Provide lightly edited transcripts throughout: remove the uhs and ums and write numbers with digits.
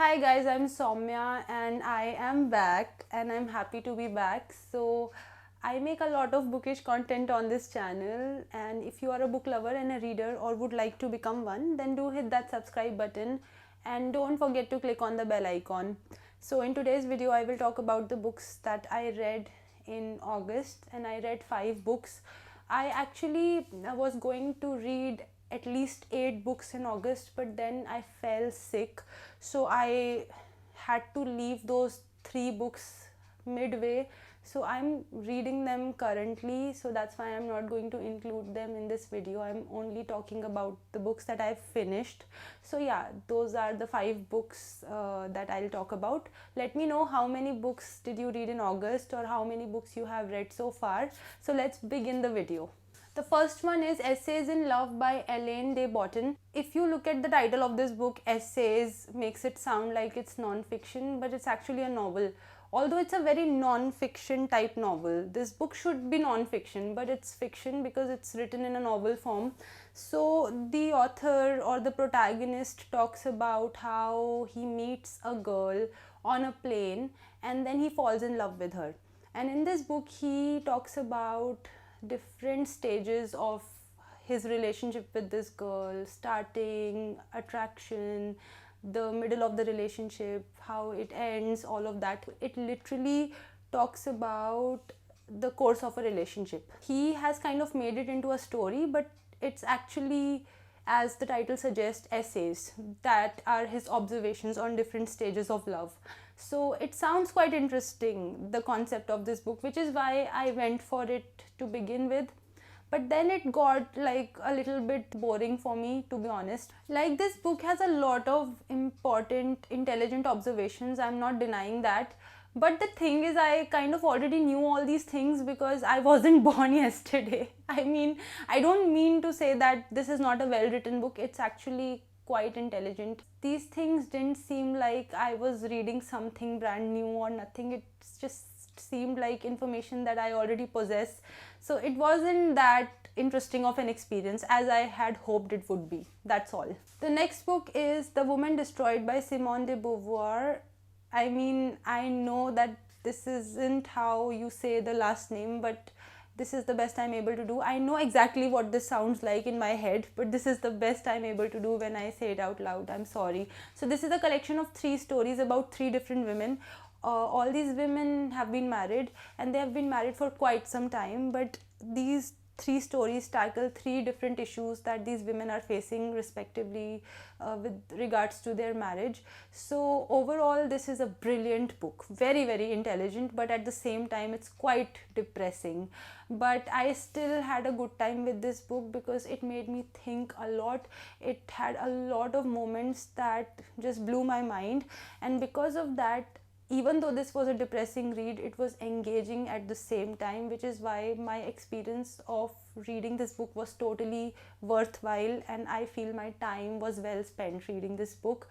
Hi guys, I'm Saumya and I am back and I'm happy to be back. So I make a lot of bookish content on this channel, and if you are a book lover and a reader or would like to become one, then do hit that subscribe button and don't forget to click on the bell icon. So in today's video I will talk about the books that I read in August, and I read 5 books. I actually was going to read at least 8 books in August, but then I fell sick, so I had to leave those 3 books midway. So I'm reading them currently, so that's why I'm not going to include them in this video. I'm only talking about the books that I've finished. So yeah, those are the 5 books that I'll talk about. Let me know how many books did you read in August, or how many books you have read so far. So let's begin the video. The first one is Essays in Love by Elaine de Botton. If you look at the title of this book, Essays, makes it sound like it's non-fiction, but it's actually a novel. Although it's a very non-fiction type novel, this book should be non-fiction, but it's fiction because it's written in a novel form. So the author or the protagonist talks about how he meets a girl on a plane and then he falls in love with her. And in this book, he talks about different stages of his relationship with this girl, starting, attraction, the middle of the relationship, how it ends, all of that. It literally talks about the course of a relationship. He has kind of made it into a story, but it's actually, as the title suggests, essays that are his observations on different stages of love. So it sounds quite interesting, the concept of this book, which is why I went for it to begin with. But then it got like a little bit boring for me, to be honest. Like, this book has a lot of important, intelligent observations, I'm not denying that. But the thing is, I kind of already knew all these things because I wasn't born yesterday. I mean, I don't mean to say that this is not a well written book, it's actually quite intelligent. These things didn't seem like I was reading something brand new or nothing. It just seemed like information that I already possess. So it wasn't that interesting of an experience as I had hoped it would be. That's all. The next book is The Woman Destroyed by Simone de Beauvoir. I mean, I know that this isn't how you say the last name, but this is the best I'm able to do. I know exactly what this sounds like in my head, but this is the best I'm able to do when I say it out loud. I'm sorry. So this is a collection of 3 stories about 3 different women. All these women have been married, and they have been married for quite some time, but these 3 stories tackle 3 different issues that these women are facing respectively with regards to their marriage. So overall, this is a brilliant book, very very intelligent, but at the same time it's quite depressing. But I still had a good time with this book because it made me think a lot. It had a lot of moments that just blew my mind, and because of that, even though this was a depressing read, it was engaging at the same time, which is why my experience of reading this book was totally worthwhile, and I feel my time was well spent reading this book.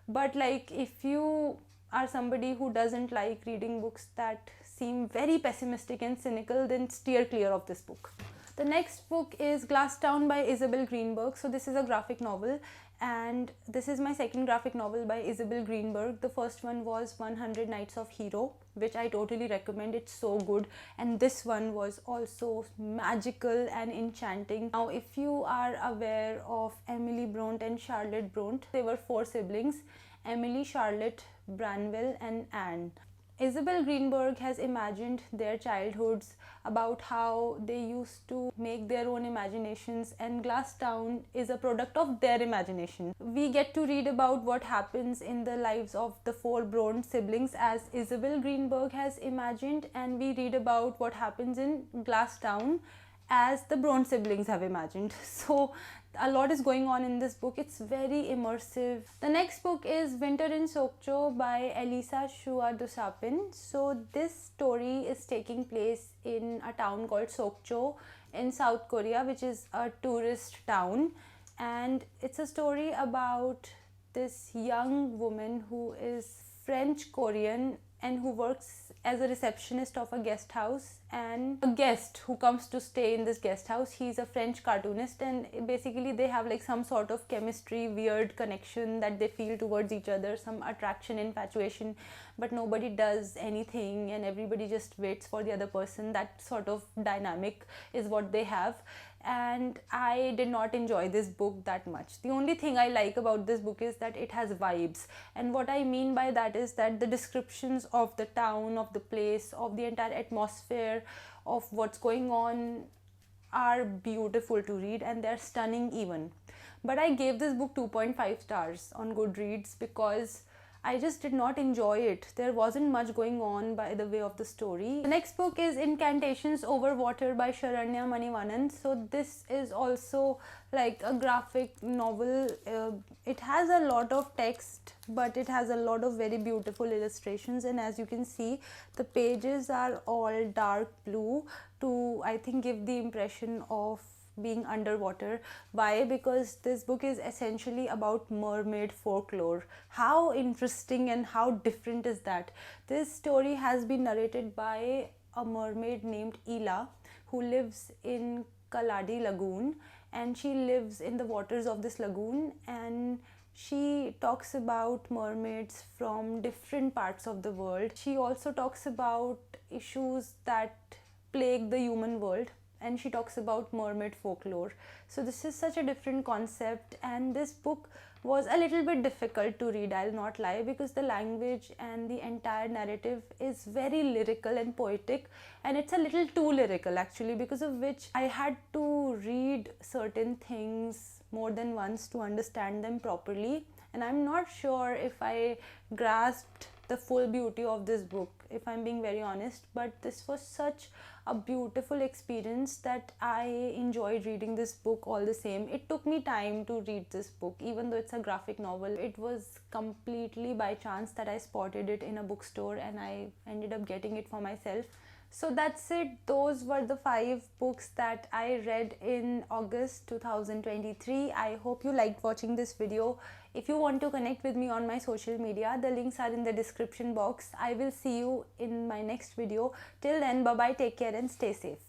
But like, if you are somebody who doesn't like reading books that seem very pessimistic and cynical, then steer clear of this book. The next book is Glass Town by Isabel Greenberg. So this is a graphic novel, and this is my second graphic novel by Isabel Greenberg. The first one was 100 Nights of Hero, which I totally recommend. It's so good, and this one was also magical and enchanting. Now, if you are aware of Emily Bronte and Charlotte Bronte, they were 4 siblings: Emily, Charlotte, Branwell and Anne. Isabel Greenberg has imagined their childhoods, about how they used to make their own imaginations, and Glass Town is a product of their imagination. We get to read about what happens in the lives of the 4 Bronte siblings as Isabel Greenberg has imagined, and we read about what happens in Glass Town as the Bronte siblings have imagined. So a lot is going on in this book. It's very immersive. The next book is Winter in Sokcho by Elisa Shua Dusapin. So this story is taking place in a town called Sokcho in South Korea, which is a tourist town, and it's a story about this young woman who is French Korean and who works as a receptionist of a guest house, and a guest who comes to stay in this guest house, he's a French cartoonist, and basically they have like some sort of chemistry, weird connection that they feel towards each other, some attraction, infatuation, but nobody does anything and everybody just waits for the other person. That sort of dynamic is what they have, and I did not enjoy this book that much. The only thing I like about this book is that it has vibes, and what I mean by that is that the descriptions of the town, of the place, of the entire atmosphere, of what's going on are beautiful to read, and they're stunning even. But I gave this book 2.5 stars on Goodreads because I just did not enjoy it. There wasn't much going on by the way of the story. The next book is Incantations Over Water by Sharanya Manivanan. So this is also like a graphic novel. It has a lot of text, but it has a lot of very beautiful illustrations, and as you can see, the pages are all dark blue to, I think, give the impression of being underwater. Why? Because this book is essentially about mermaid folklore. How interesting and how different is that? This story has been narrated by a mermaid named Ela, who lives in Kaladi Lagoon, and she lives in the waters of this lagoon, and she talks about mermaids from different parts of the world. She also talks about issues that plague the human world, and she talks about mermaid folklore. So this is such a different concept, and this book was a little bit difficult to read, I'll not lie, because the language and the entire narrative is very lyrical and poetic, and it's a little too lyrical actually, because of which I had to read certain things more than once to understand them properly, and I'm not sure if I grasped the full beauty of this book, if I'm being very honest. But this was such a beautiful experience that I enjoyed reading this book all the same. It took me time to read this book, even though it's a graphic novel. It was completely by chance that I spotted it in a bookstore and I ended up getting it for myself. So that's it. Those were the 5 books that I read in August 2023. I hope you liked watching this video. If you want to connect with me on my social media, the links are in the description box. I will see you in my next video. Till then, bye bye, take care and stay safe.